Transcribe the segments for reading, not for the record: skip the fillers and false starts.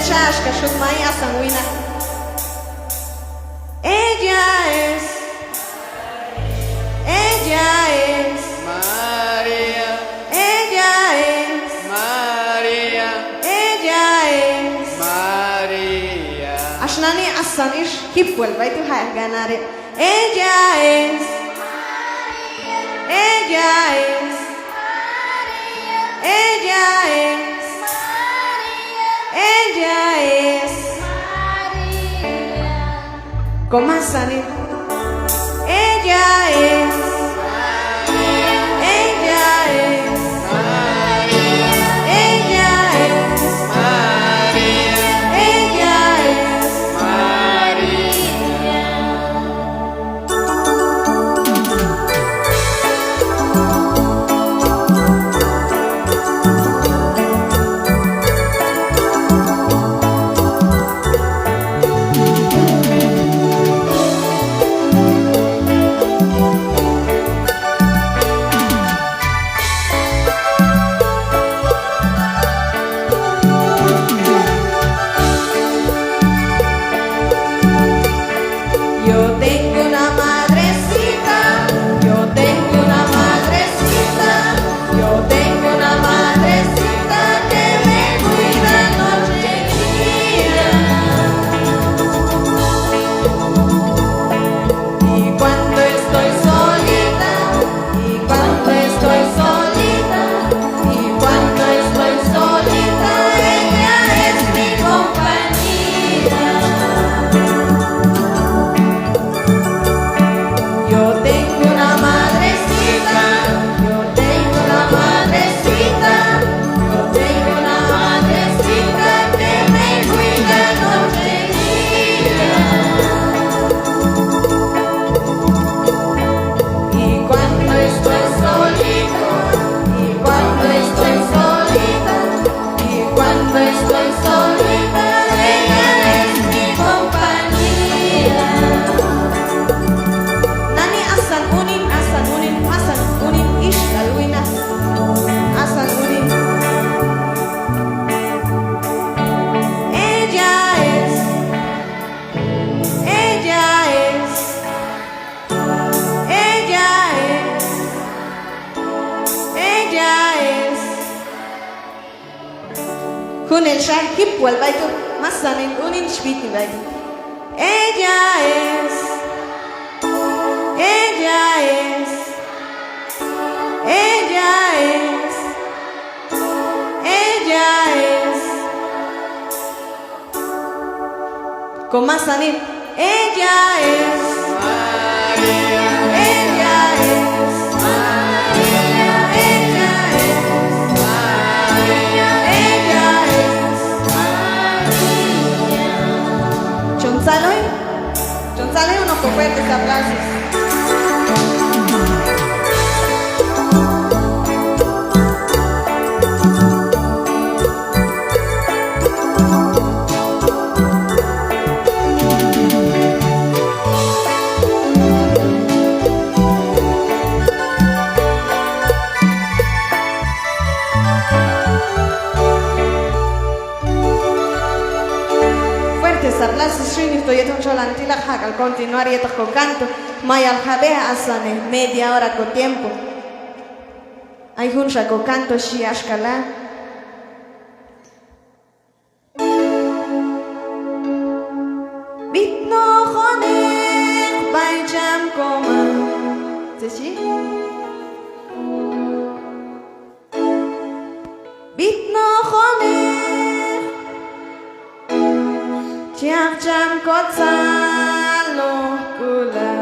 Shashka Shukmaya Sanguina. Ella es María, ella es María, ella es María. Ashnani Asanish Hipwell, vai tu hai ganare. Ella es ella es ella es ella es ¿Cómo Asani? Ella es ella es ella es ella es Yo tengo una madrecita, yo tengo una madrecita, yo tengo una madrecita que me cuida noche y día. Y cuando estoy solita, y cuando estoy solita, y cuando estoy solita, ella es mi compañía. Yo tengo una madrecita, yo tengo una madrecita, yo tengo una madrecita que me cuida noche y día. Y cuando estoy solita, y cuando estoy solita, y cuando estoy solita, ella es mi compañía. Nani asan unin ish galwina asan unin. Ella es ella es ella es ella es Hunel shahib wal baitu masanin unin shbiti baitu. Ella es ella es ella es ella es ¿Cómo salir? Ella es ella es ella es Chonzaloy unos fuertes aplausos. Fuertes aplausos, Srini, estoy en Cholantila, al continuar y con canto, Mayal Jabea Asane, media hora con tiempo. Hay un con canto, Shiashkala. Bitno Jonek, Baicham Koma. ¿Sí? Bitno Jonek. Jam kotsalo kula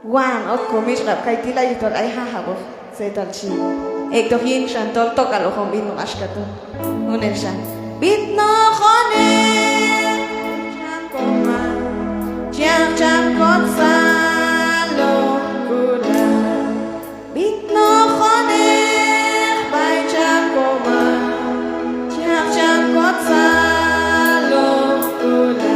wan okko misrap kaitila yitor ay hahabo setalchi ek to hin shan tol tokalo khom bin ashkato unel shan bitno khone jam kotsalo kula bitno khone bai jam koma jam kotsalo kula.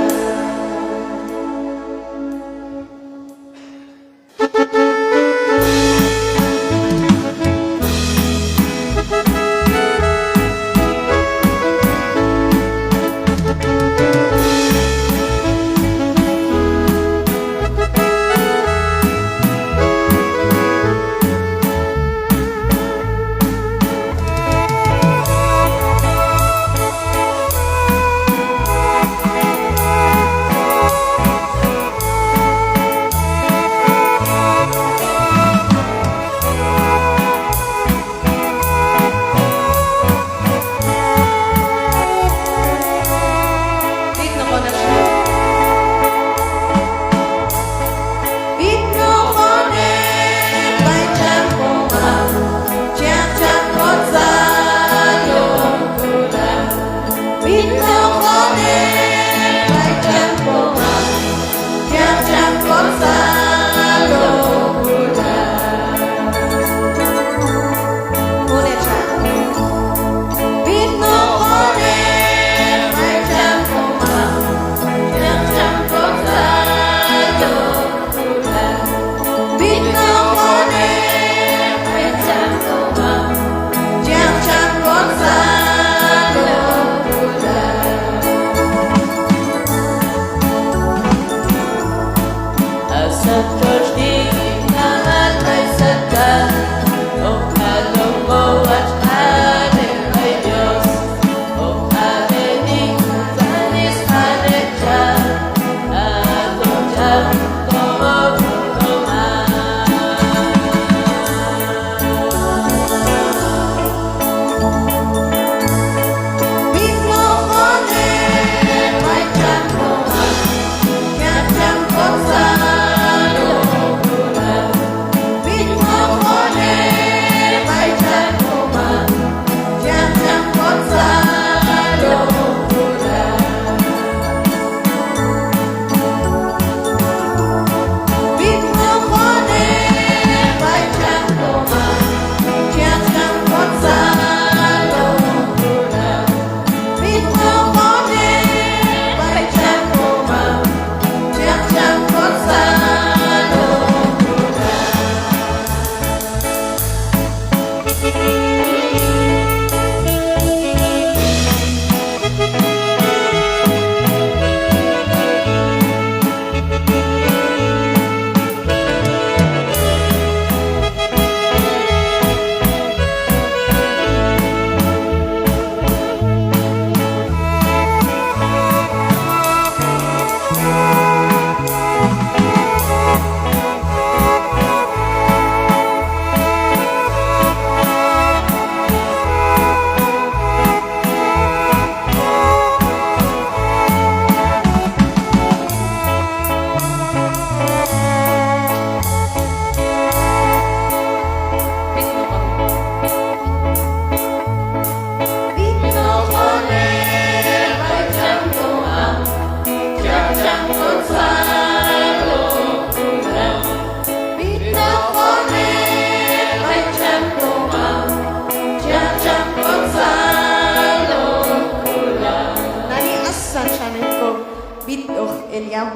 Eliau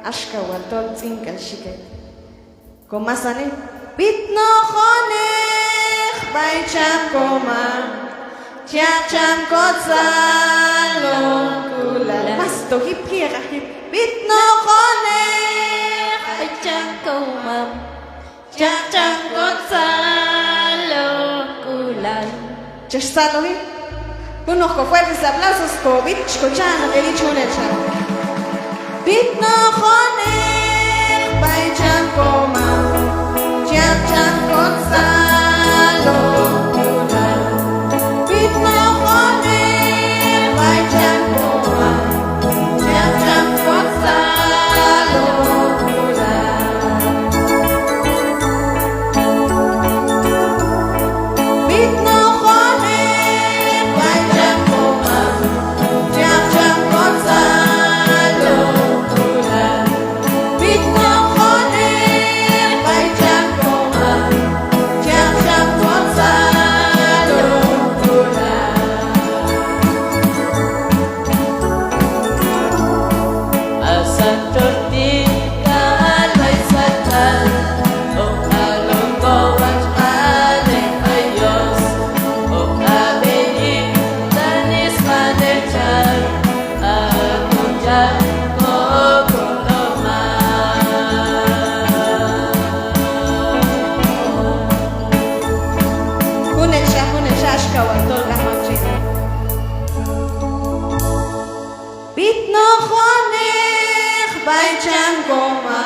ashka waltol tsinkal shiket komasane bitno khonekh baycham koma cham kotsalo kula masto hipira hip bitno khonekh baycham koma cham kotsalo kula chasalohi. Conozco fuertes aplausos con Bitch Cochano, que dicho un hecho. Bitno Joner, Baichan Coma, Chan Gonzalo, Bitno Joner, Baichan Coma, Chan Gonzalo, Bitno Bitno khonekh baycham koma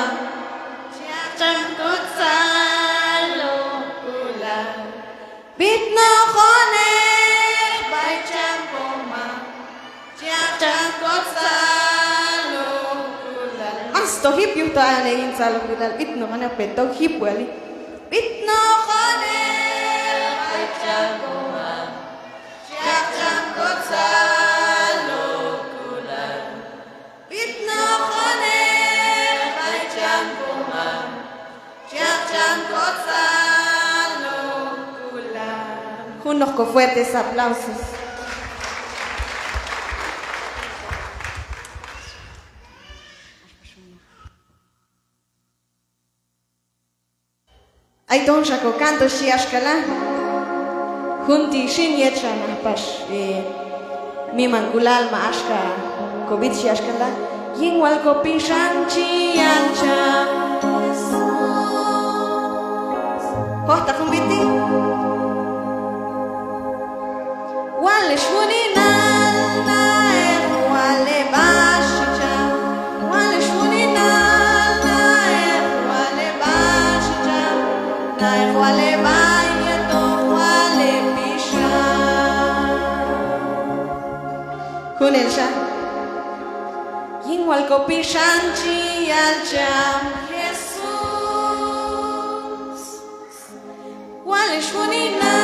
cham kotsalo kula Bitno khonekh baycham koma cham kotsalo kula Masto hip yuta ane insalo kula bitno mana peto hip wali Bitno khonekh baycham koma cham kotsalo Unos con fuertes aplausos. Ay don shako canto shi ashkala. Junti shin yechana pash mi mangulal ma ashka covid shi ashkala. Yingwal ko pishan chi ancha. Hosta kumbiti. Wale shwuni na wale bashcha wale shwuni na wale bashcha na wale bayeto wale pisha Kunelsha Yingwal ko pishanchi alcham Jesus Wale shwuni na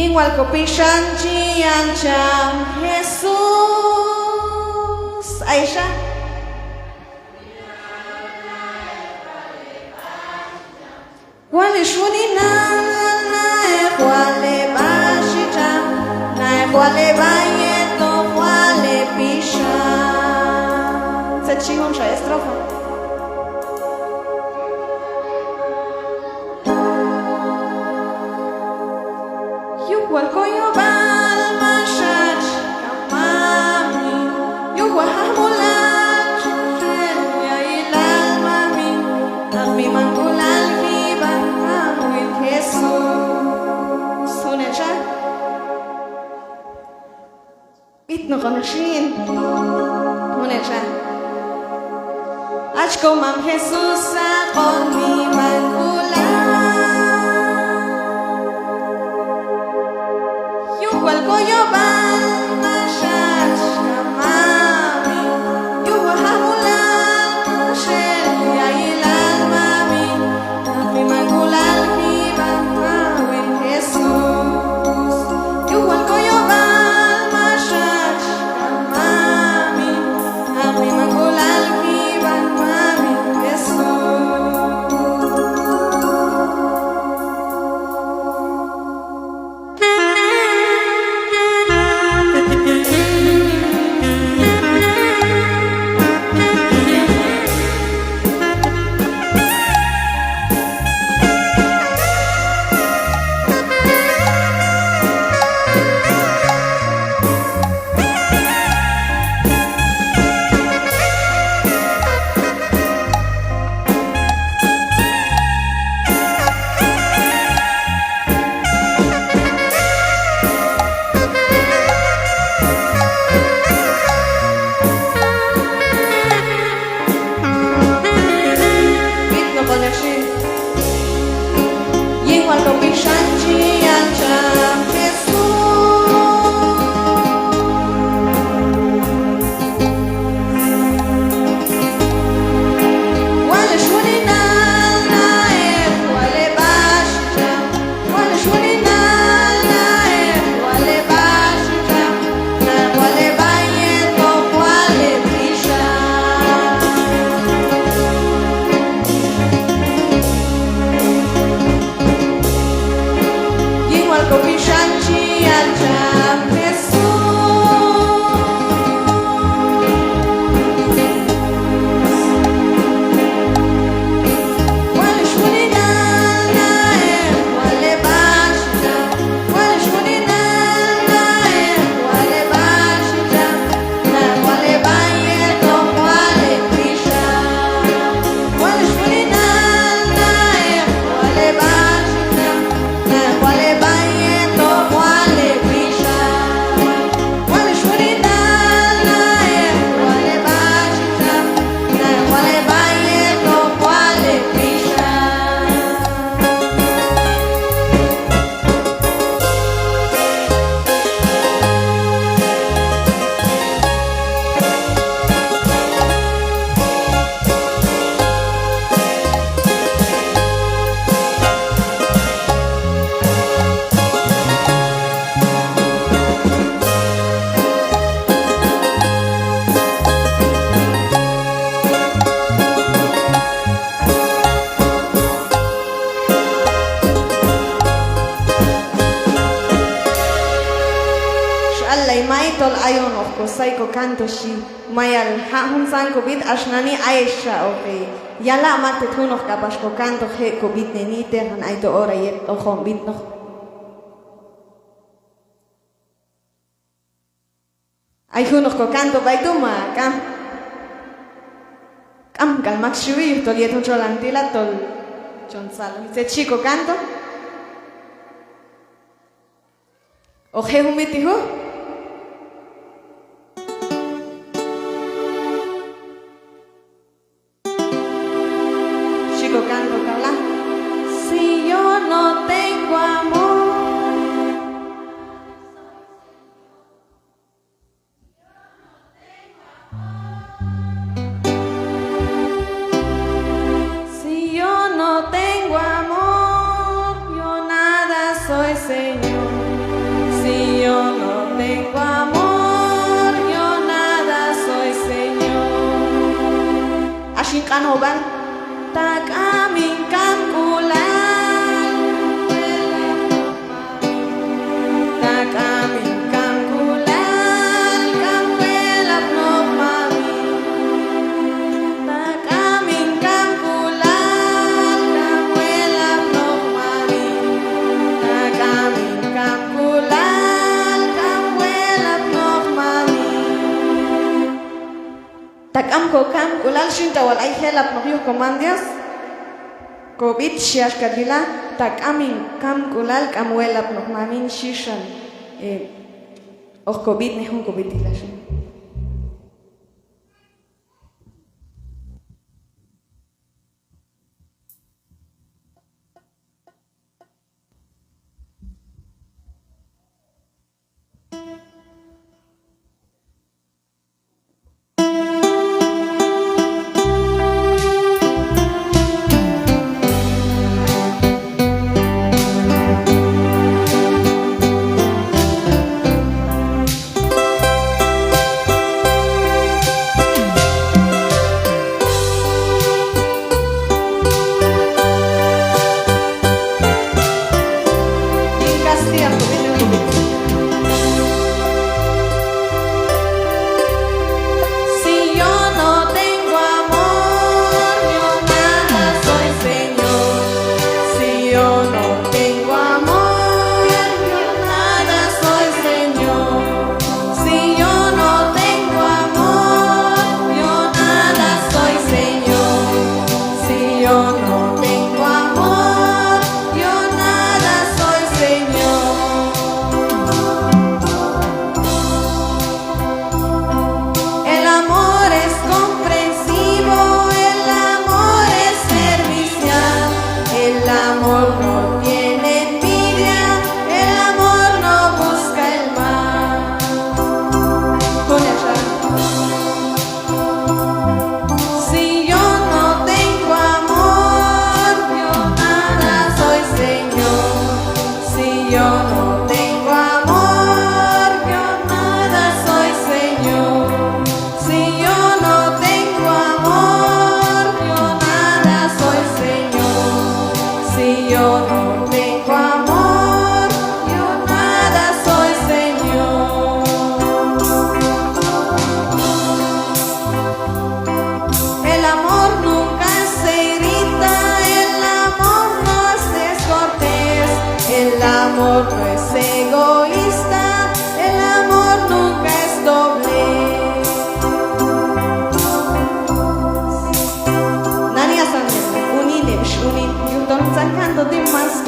igual copishan chiancham Jesús Aisha Wale shuni na wale bashita na wale bayeto wale pisha Це чигонша є строфа Yuhua koyo bal mashach kamami Yuhua hamulach ya ilal mami Nami mangulal kiban mawil Jesus Sonecha Bitno konashin Sonecha Achko mam Jesus akon mi mangulal Yuhua koyo bal mashach kamami Yuhua hamulal ya ilal mami Nami mangulal kiban mawil Jesus Yuhua koyo bal mashach kamami Nami mangulal kiban mawil Jesus Igual con mi shanchi ancham Jesús Wale shuni na wale bashita Wale shuni na wale bashita Wale bayeto wale pisha Igual con mi shanchi ancham Wale shuni na wale bashita Wale shuni na wale bashita Wale bayeto wale pisha Wale shuni na wale bashita Wale bayeto wale pisha Wale shuni na wale bashita Wale bayeto wale pisha Shallai maitol ayon of kosaiko kanto shi mayal hahun san kobit ashnani aisha okay yala amate tunok kapashko kanto he kobit nenite han aito ora yet ochon bit noch ay hunok ko kanto baituma kam kalmak shui tol yeton cholantila tol chonsal se chico kanto oje humitihu Chico canto cala Si yo no tengo amor Si yo no tengo amor Yo nada soy Señor qanoban takamin kamkulan takamin kamkulan kamwelap nokmami takamin kamkulan kamwelap nokmami takamin kamkulan kamwelap nokmami takam ko kam ulal shinta wal ay helap no yo comandias covid shiash kadila takamin kam ulal kam welap no mamin shishan covid ne hun covid dilashin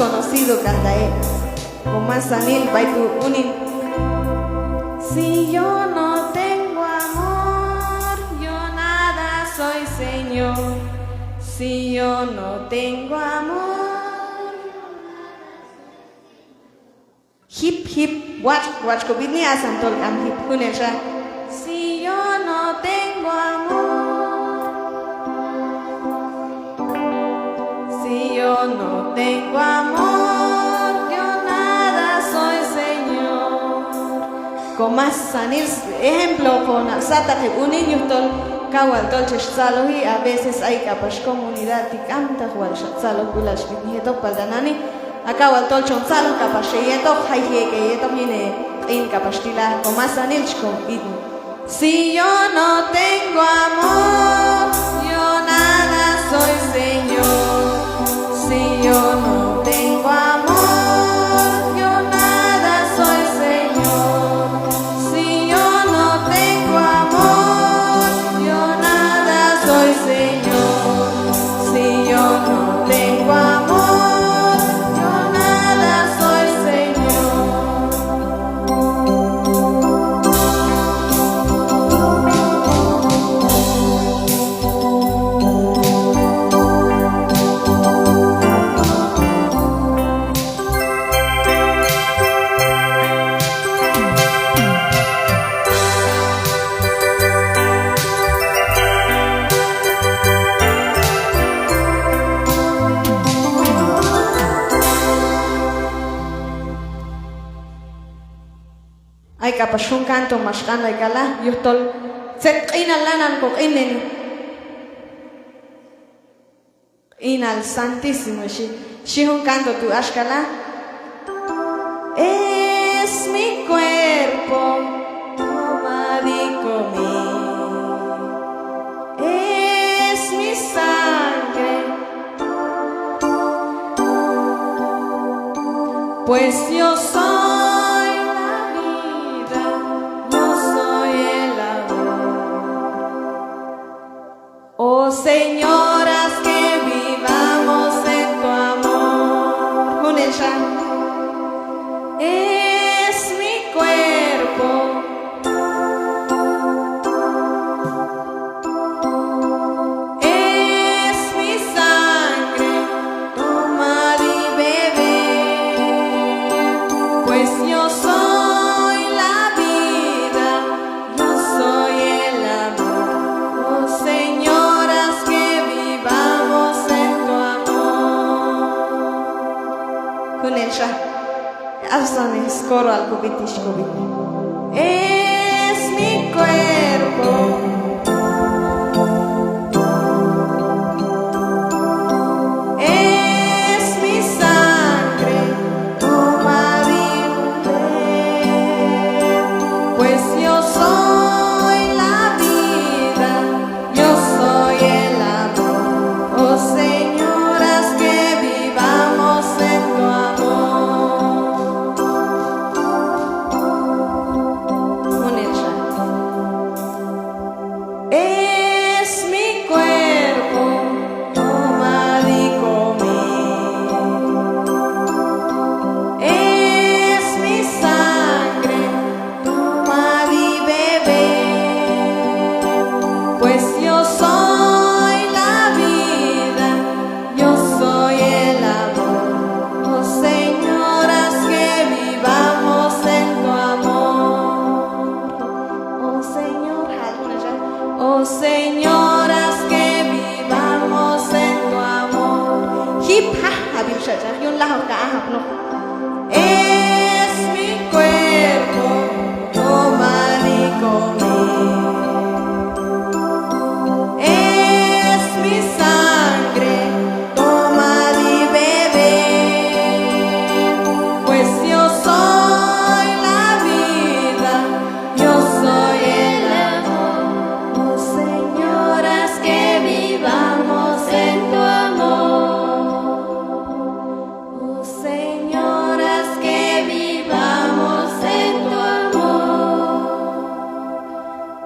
conocido cantaé con más sanil baitu unin. Si yo no tengo amor, yo nada soy, Señor. Si yo no tengo amor, hip hip watch ko bidni asan tol am hip kunesha. Si yo no tengo amor, si yo no tengo amor, yo nada soy, Señor. Con más sanil ejemplo con sata que un niño tol kawal tol chesalohi a veces hay capas comunidad y canta jual chesalo kulash bidnieto paldanani akawal tol chonsalo capas yeto haye que yeto viene in capastila con más sanil con bidni. Si yo no tengo amor, yo nada soy, Señor. Si yo no tengo amor, yo nada soy, Señor. Si yo no tengo amor, yo nada soy, Señor. Si yo no tengo amor, yo nada soy, Señor. Ay kapag yung kanto mas kanay kala, yung tol, set inallanan ko ineni. Inal Santísimo, si un canto tu ashkala. Es mi cuerpo, tomad y comid. Es mi sangre, pues yo soy la vida, yo soy el amor. Oh señoras, que vivamos en tu amor. Con ella. Es mi cuerpo, es mi sangre, tomad y bebed, pues yo soy la vida, yo soy el amor. Oh señoras, que vivamos en tu amor. Con ella. Asane skoro al kubitish kubiti. Es mi cuerpo, es mi sangre, tomad y bebed, pues yo soy la vida, yo soy el amor. Oh señoras, que vivamos en tu amor. Es mi cuerpo, tomad y comid. Es mi sangre, tomad y bebed, pues yo soy la vida, yo soy el amor. Oh señoras, que vivamos en tu amor. Oh Señor, oh señoras, que vivamos en tu amor. Hip ha, habib shajar, yun lahor ka ahap no. Es mi cuerpo, tomad y comid. Es mi sangre, tomad y bebed, pues yo soy la vida, yo soy el amor. Oh señoras, que vivamos en tu amor. Oh señoras, que vivamos en tu amor.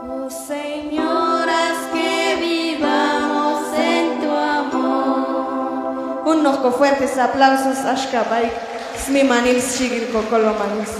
Oh señoras, que vivamos en tu amor. Unos fuertes aplausos, Ashkabai, Smimanil Shigil Kokolomanis.